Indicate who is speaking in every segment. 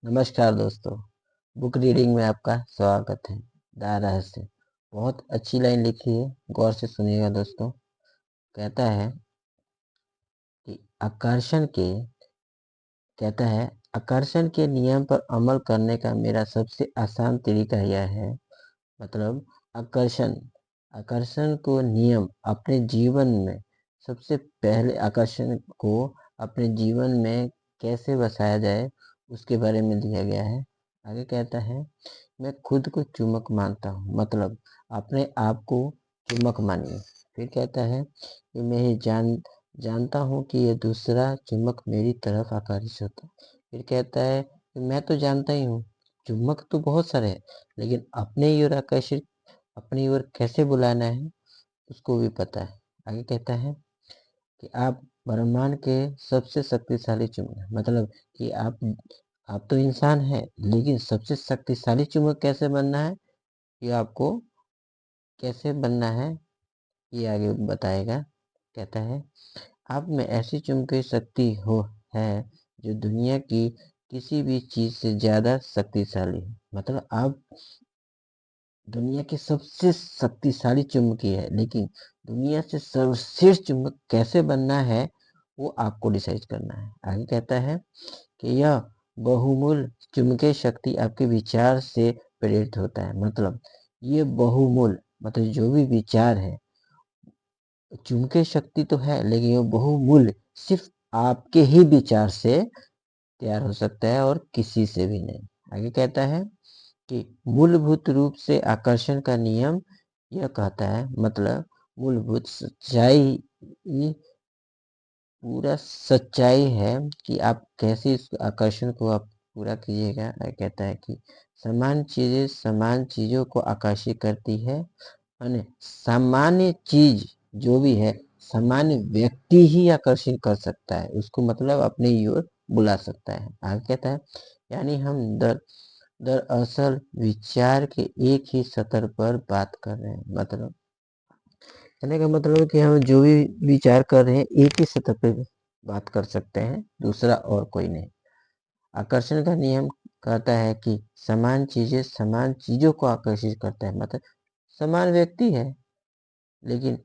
Speaker 1: नमस्कार दोस्तों। Book reading में आपका स्वागत है। द रहस्य बहुत अच्छी लाइन लिखी है, गौर से सुनिएगा दोस्तों। कहता है कि आकर्षण के नियम पर अमल करने का मेरा सबसे आसान तरीका यह है। मतलब आकर्षण आकर्षण को नियम अपने जीवन में सबसे पहले आकर्षण को अपने जीवन में कैसे बसाया जाए उसके बारे में दिया गया है। आगे कहता है, मैं खुद को चुम्बक मानता हूँ। मतलब अपने आप को चुम्बक मानिए। फिर कहता है कि मैं ये जानता हूँ कि ये दूसरा चुम्बक मेरी तरफ आकर्षित होता है। फिर कहता है कि मैं तो जानता ही हूँ चुम्बक तो बहुत सारे हैं, लेकिन अपनी ओर कैसे बुलाना है उसको भी पता है। आगे कहता है कि आप ब्रह्मांड के सबसे शक्तिशाली चुम्बक। मतलब कि आप तो इंसान हैं, लेकिन सबसे शक्तिशाली चुम्बक कैसे बनना है, ये आपको कैसे बनना है ये आगे बताएगा। कहता है, आप में ऐसी चुंबकीय शक्ति है जो दुनिया की किसी भी चीज से ज्यादा शक्तिशाली है। मतलब आप दुनिया के सबसे शक्तिशाली चुंबकीय है, लेकिन दुनिया से सर्वश्रेष्ठ चुंबक कैसे बनना है वो आपको डिसाइड करना है। आगे कहता है कि यह बहुमूल्य चुंबकीय शक्ति आपके विचार से प्रेरित होता है। मतलब ये बहुमूल्य मतलब जो भी विचार है, चुंबकीय शक्ति तो है, लेकिन ये बहुमूल्य सिर्फ आपके ही विचार से तैयार हो सकता है और किसी से भी नहीं। आगे कहता है कि मूलभूत रूप से आकर्षण का नियम यह कहता है, मतलब मूलभूत सच्चाई पूरा सच्चाई है कि आप कैसे इस आकर्षण को आप पूरा कीजिएगा। कहता है कि समान चीजों को आकर्षित करती है। सामान्य चीज जो भी है, सामान्य व्यक्ति ही आकर्षित कर सकता है उसको, मतलब अपने ओर बुला सकता है। आगे कहता है, यानी हम दरअसल विचार के एक ही सतर पर बात कर रहे हैं। मतलब कहने का मतलब है कि हम जो भी विचार कर रहे हैं एक ही सतह पे बात कर सकते हैं, दूसरा और कोई नहीं। आकर्षण का नियम कहता है कि समान चीजों को आकर्षित करता है। मतलब समान व्यक्ति है, लेकिन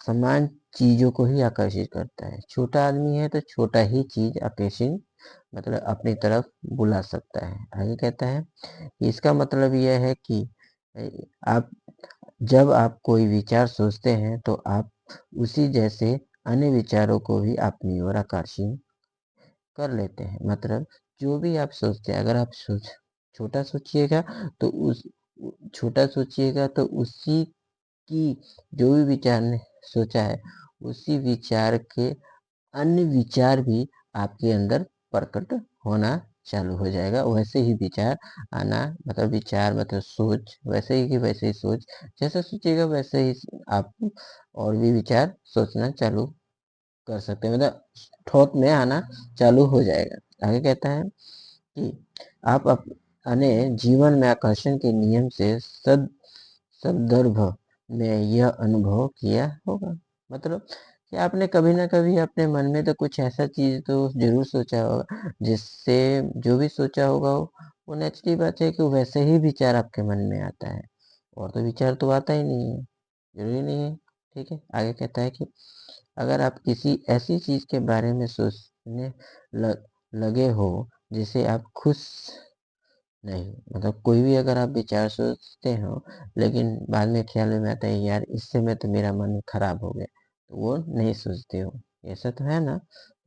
Speaker 1: समान चीजों को ही आकर्षित करता है। छोटा आदमी है तो छोटा ही चीज आकर्षित मतलब अपनी तरफ बुला सकता है। आगे कहता है, इसका मतलब यह है कि आप जब आप कोई विचार सोचते हैं तो आप उसी जैसे अन्य विचारों को भी अपनी ओर आकर्षित कर लेते हैं। मतलब जो भी आप सोचते हैं, अगर आप छोटा सोचिएगा तो उसी की जो भी विचार ने सोचा है, उसी विचार के अन्य विचार भी आपके अंदर प्रकट होना चालू हो जाएगा। वैसे ही विचार आना, मतलब विचार मतलब सोच, वैसे ही की वैसे ही सोच, जैसा सोचिएगा वैसे ही आप और भी विचार सोचना चालू कर सकते हैं। मतलब थॉट में आना चालू हो जाएगा। आगे कहता है कि आप अपने जीवन में आकर्षण के नियम से संदर्भ में यह अनुभव किया होगा। मतलब कि आपने कभी ना कभी अपने मन में तो कुछ ऐसा चीज तो जरूर सोचा होगा, जिससे जो भी सोचा होगा वो नेचुरली बात है कि वैसे ही विचार आपके मन में आता है, और तो विचार तो आता ही नहीं है, जरूरी नहीं है। ठीक है। आगे कहता है कि अगर आप किसी ऐसी चीज के बारे में सोचने लगे हो जिसे आप खुश नहीं, मतलब कोई भी अगर आप विचार सोचते हो, लेकिन बाद में ख्याल में आता है यार इससे में तो मेरा मन खराब हो गया, तो वो नहीं सोचते हो। ऐसा तो है ना।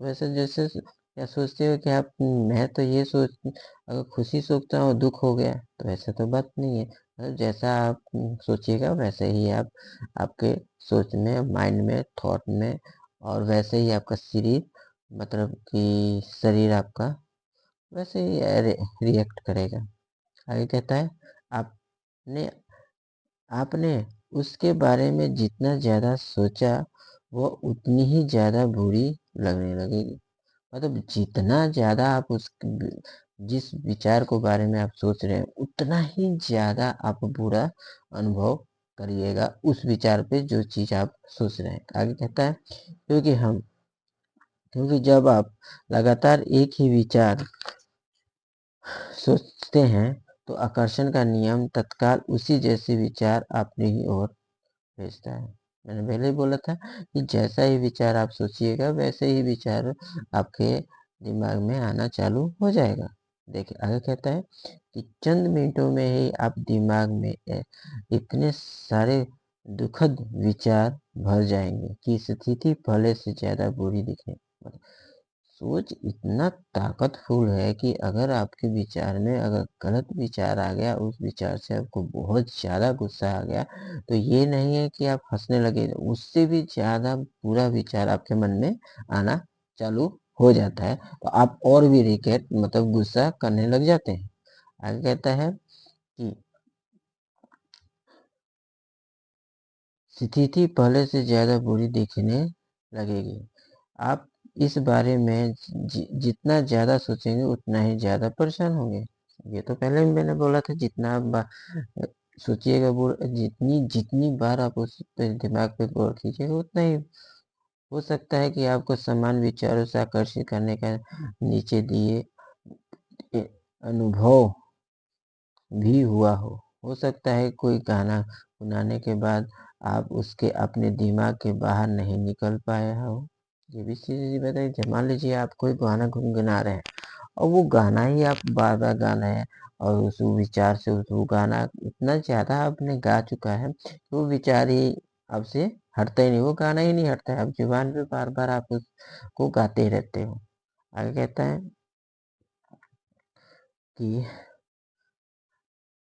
Speaker 1: वैसे जैसे क्या सोचते हो कि आप मैं तो ये सोच अगर खुशी सोचता हूँ दुख हो गया, तो ऐसा तो बात नहीं है। मतलब जैसा आप सोचिएगा वैसे ही आपके सोच में, माइंड में, थॉट में, और वैसे ही आपका शरीर, मतलब कि शरीर आपका वैसे ही रिएक्ट करेगा। आगे कहता है, आपने आपने उसके बारे में जितना ज्यादा सोचा वो उतनी ही ज्यादा बुरी लगने लगेगी। मतलब जितना ज्यादा आप जिस विचार को बारे में आप सोच रहे हैं, उतना ही ज्यादा आप बुरा अनुभव करिएगा उस विचार पे जो चीज आप सोच रहे हैं। आगे कहता है, क्योंकि जब आप लगातार एक ही विचार सोचते हैं तो आकर्षण का नियम तत्काल उसी जैसे विचार अपनी ही ओर भेजता है। मैंने पहले ही बोला था कि जैसा ही विचार आप सोचिएगा वैसे ही विचार आपके दिमाग में आना चालू हो जाएगा। देखिए आगे कहता है कि चंद मिनटों में ही आप दिमाग में इतने सारे दुखद विचार भर जाएंगे कि स्थिति पहले से ज्यादा बुरी दिखे। सोच इतना ताकतफुल है कि अगर आपके विचार में अगर गलत विचार आ गया, उस विचार से आपको बहुत ज़्यादा गुस्सा आ गया, तो ये नहीं है कि आप हँसने लगे, उससे भी ज़्यादा बुरा विचार आपके मन में आना चालू हो जाता है, तो आप और भी रिग्रेट मतलब गुस्सा करने लग जाते हैं। आगे कहता है कि स्थिति पहले से ज़्यादा बुरी दिखने लगेगी। आप इस बारे में जितना ज़्यादा सोचेंगे उतना ही ज़्यादा परेशान होंगे। ये तो पहले भी मैंने बोला था, जितना आप सोचिएगा जितनी जितनी बार आप उस पे दिमाग पे गौर कीजिएगा उतना ही हो सकता है कि आपको समान विचारों से आकर्षित करने का नीचे दिए अनुभव भी हुआ हो। हो सकता है कोई गाना सुनाने के बाद आप उसके अपने दिमाग के बाहर नहीं निकल पाया हो। ये भी चीज़ बताइए, मान लीजिए आप कोई गाना गुनगुना रहे हैं और वो गाना ही आप बार-बार गा रहे हैं और उस विचार से वो गाना इतना ज़्यादा आपने गा चुका है, कि वो विचार ही आपसे हटता ही नहीं, वो गाना ही नहीं हटता है। आप ज़ुबान पे बार-बार आप उसको गाते ही रहते हो। आगे कहता है कि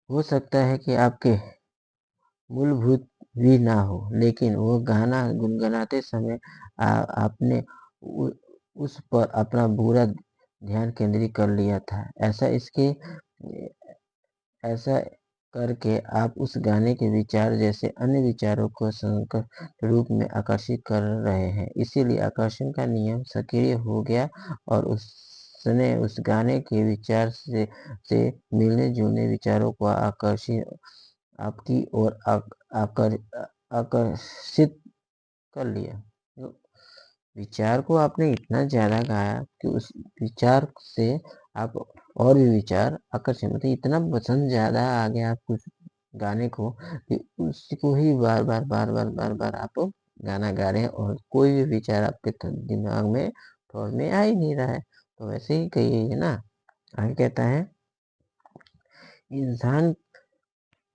Speaker 1: हो सकता है कि आपके मूलभूत भी ना हो, लेकिन वो गाना गुनगुनाते समय आपने उस पर अपना पूरा ध्यान केंद्रित कर लिया था। ऐसा करके आप उस गाने के विचार जैसे अन्य विचारों को संकर रूप में आकर्षित कर रहे हैं। इसीलिए आकर्षण का नियम सक्रिय हो गया और उसने उस गाने के विचार से मिलने-जुलने विचारों को आपकी ओर आकर्षित कर लिया। तो विचार को आपने इतना ज़्यादा गाया कि उस विचार से आप और भी विचार आकर्षित मतलब इतना पसंद ज़्यादा आ गया आपको उस गाने को कि उसको ही बार-बार आप गाना गा रहे हैं और कोई भी विचार आपके दिमाग में थॉट में आ ही नहीं रहा है। तो वैसे ही कहिए ना। आगे कहता है इंसान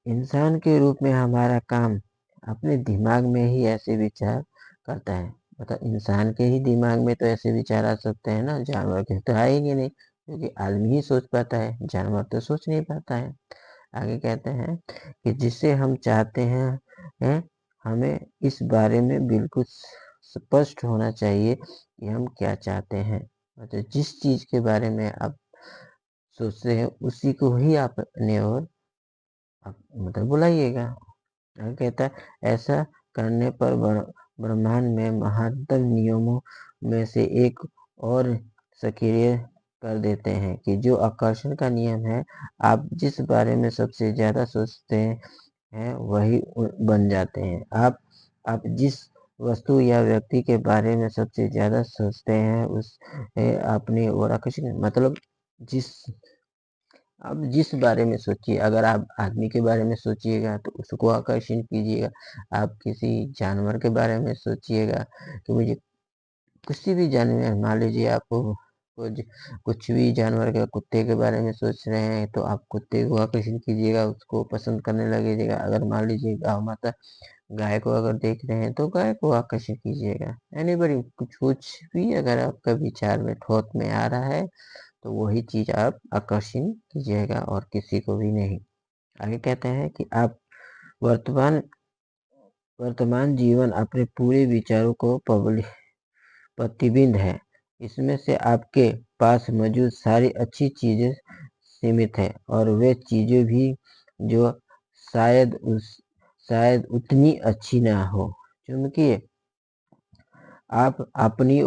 Speaker 1: इंसान के रूप में हमारा काम अपने दिमाग में ही ऐसे विचार करता है। मतलब इंसान के ही दिमाग में तो ऐसे विचार आ सकते हैं ना, जानवर के तो आएंगे नहीं, क्योंकि आदमी ही सोच पाता है, जानवर तो सोच नहीं पाता है। आगे कहते हैं कि जिसे हम चाहते हैं हमें इस बारे में बिल्कुल स्पष्ट होना चाहिए कि हम क्या चाहते हैं। मतलब जिस चीज के बारे में आप सोचते हैं उसी को ही आप अपने ओर मतलब बुलाइएगा। आगे कहता है ऐसा करने पर ब्रह्मांड में महत्तम नियमों में से एक और सक्रिय कर देते हैं कि जो आकर्षण का नियम है, आप जिस बारे में सबसे ज्यादा सोचते हैं वही बन जाते हैं। आप जिस वस्तु या व्यक्ति के बारे में सबसे ज्यादा सोचते हैं उस अपनी ओर आकर्षित मतलब जिस आप जिस बारे में सोचिए, अगर आप आदमी के बारे में सोचिएगा तो उसको आकर्षण कीजिएगा। आप किसी जानवर के बारे में सोचिएगा कि मुझे किसी भी जानवर, मान लीजिए आपको कुछ कुछ भी जानवर के कुत्ते के बारे में सोच रहे हैं तो आप कुत्ते को आकर्षण कीजिएगा, उसको पसंद करने लगिएगा। अगर मान लीजिए गौ माता गाय को अगर देख रहे हैं तो गाय को आकर्षण कीजिएगा। एनीबॉडी कुछ भी अगर आपका विचार में थॉट में आ रहा है तो वही चीज आप आकर्षण कीजिएगा और किसी को भी नहीं। आगे कहते हैं कि आप वर्तमान वर्तमान जीवन अपने पूरे विचारों को प्रतिबिंब है। इसमें से आपके पास मौजूद सारी अच्छी चीजें सीमित है और वे चीजें भी जो शायद उतनी अच्छी ना हो, क्योंकि आप अपनी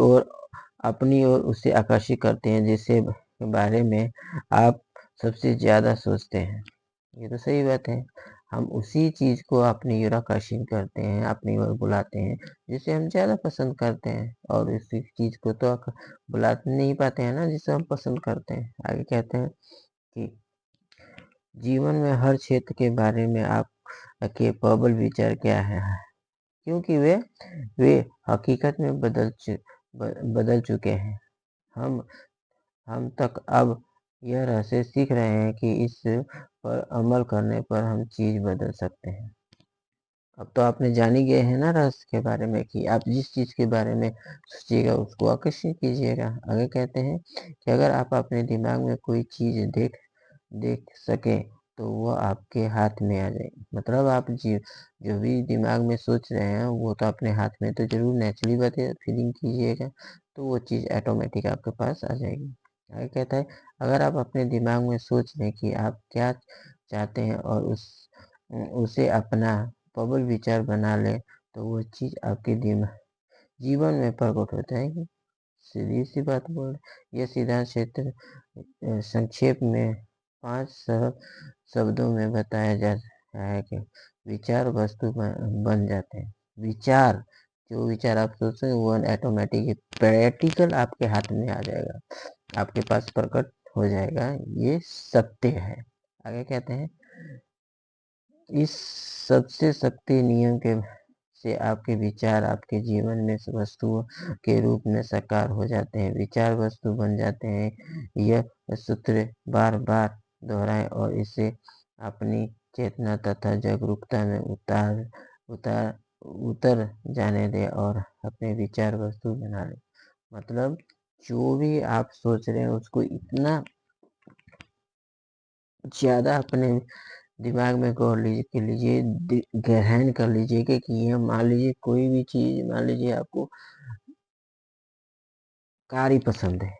Speaker 1: ओर उसे आकर्षित करते हैं जिसके बारे में आप सबसे ज्यादा सोचते हैं। ये तो सही बात है। हम उसी चीज को अपनी ओर आकर्षित करते हैं, अपनी ओर बुलाते हैं जिसे हम ज्यादा पसंद करते हैं, और उसी चीज को तो बुला नहीं पाते हैं ना जिसे हम पसंद करते हैं। आगे कहते हैं कि जीवन में हर क्षेत्र के बारे में आपके प्रबल विचार क्या है, क्योंकि वे हकीकत में बदल चुके हैं। हम तक अब यह रहस्य सीख रहे हैं कि इस पर अमल करने पर हम चीज बदल सकते हैं। अब तो आपने जान ही गए हैं ना रहस्य के बारे में कि आप जिस चीज के बारे में सोचिएगा उसको आकर्षित कीजिएगा। आगे कहते हैं कि अगर आप अपने दिमाग में कोई चीज देख सके तो वो आपके हाथ में आ जाएगी। मतलब आप जो भी दिमाग में सोच रहे हैं वो तो अपने हाथ में तो जरूर नेचुरली बात है, फीलिंग कीजिएगा तो वो चीज ऑटोमेटिक आपके पास आ जाएगी। आगे कहता है अगर आप अपने दिमाग में सोच लें कि आप क्या चाहते हैं और उसे अपना प्रबल विचार बना ले तो वो चीज आपके जीवन में प्रकट हो जाएगी। सीधी सी बात बोल रहे। यह सिद्धांत क्षेत्र संक्षेप में 5 शब्दों में बताया जा रहा है कि विचार वस्तु बन जाते हैं। विचार, जो विचार आप सोचते हैं वो ऑटोमेटिक प्रैक्टिकल आपके हाथ में आ जाएगा, आपके पास प्रकट हो जाएगा। ये सत्य है। आगे कहते हैं इस सबसे शक्ति नियम के से आपके विचार आपके जीवन में वस्तुओं के रूप में साकार हो जाते हैं, विचार वस्तु बन जाते हैं। यह सूत्र बार बार दोहराएं और इसे अपनी चेतना तथा जागरूकता में उतर जाने दें और अपने विचार वस्तु बना लें। मतलब जो भी आप सोच रहे हैं उसको इतना ज्यादा अपने दिमाग में कर लीजिए, ग्रहण कर लीजिए कि ये मान लीजिए कोई भी चीज, मान लीजिए आपको कार ही पसंद है,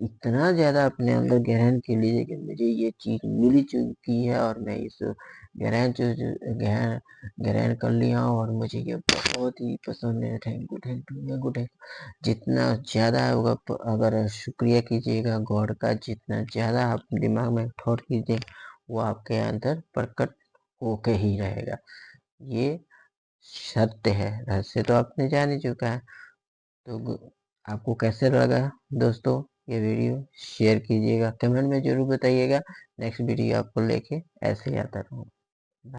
Speaker 1: इतना ज्यादा अपने अंदर ग्रहण कर लीजिए कि मुझे ये चीज मिल चुकी है और मैं इस ग्रहण ग्रहण ग्रहण कर लिया हूँ और मुझे ये बहुत ही पसंद है। Thank you thank you. जितना ज्यादा होगा अगर शुक्रिया कीजिएगा गॉड का, जितना ज्यादा आप दिमाग में थॉट कीजिए वो आपके अंदर प्रकट होके ही रहेगा। ये सत्य है। रहस्य तो आपने जान ही चुका है। तो आपको कैसे लगा दोस्तों ये वीडियो, शेयर कीजिएगा, कमेंट में जरूर बताइएगा। नेक्स्ट वीडियो आपको लेके ऐसे ही आता रहूँगा।